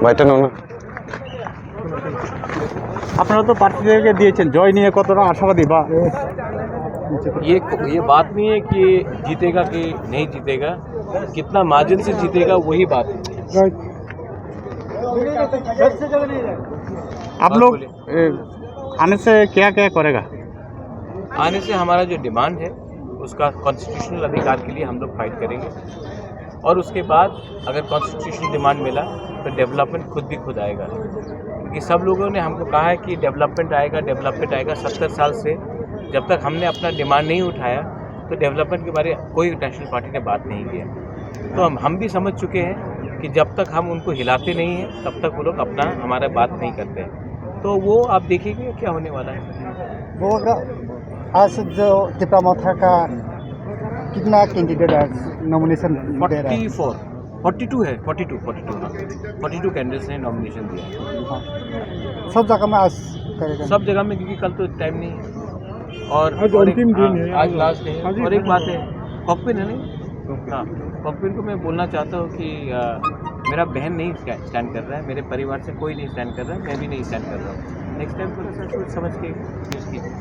বাইটা নাও না। আপনারা তো প্রার্থীদেরকে দিয়েছেন, জয় নিয়ে কতটা আশাবাদী বা ये बात नहीं है कि जीतेगा कि नहीं जीतेगा, कितना मार्जिन से जीतेगा वही बात है। आप और लोग बोलिए। आने से क्या क्या करेगा? आने से हमारा जो डिमांड है उसका कॉन्स्टिट्यूशनल अधिकार के लिए हम लोग फाइट करेंगे, और उसके बाद अगर कॉन्स्टिट्यूशनल डिमांड मिला तो डेवलपमेंट खुद भी खुद आएगा, क्योंकि सब लोगों ने हमको कहा है कि डेवलपमेंट आएगा। 70 साल से जब तक हमने अपना डिमांड नहीं उठाया तो डेवलपमेंट के बारे में कोई नेशनल पार्टी ने बात नहीं किया। तो हम भी समझ चुके हैं कि जब तक हम उनको हिलाते नहीं हैं तब तक वो लोग अपना हमारा बात नहीं करते हैं। तो वो आप देखेंगे क्या होने वाला है। वो आज जो टिप्रामथा का कितना कैंडिडेट आज नॉमिनेशन दे रहा है? 42 है, 42 हाँ, 42 कैंडिडेट्स ने नॉमिनेशन दिया है। सब जगह में आज करेगा। सब जगह में, क्योंकि कल तो टाइम नहीं है और अंतिम दिन है, आज लास्ट डे है। और एक बात है, कॉकपिन है नहीं, हाँ, कॉकपिन को मैं बोलना चाहता हूँ कि मेरा बहन नहीं स्टैंड कर रहा है, मेरे परिवार से कोई नहीं स्टैंड कर रहा है, मैं भी नहीं स्टैंड कर रहा हूँ। नेक्स्ट टाइम थोड़ा सा सोच समझ के यूज़ कीजिए।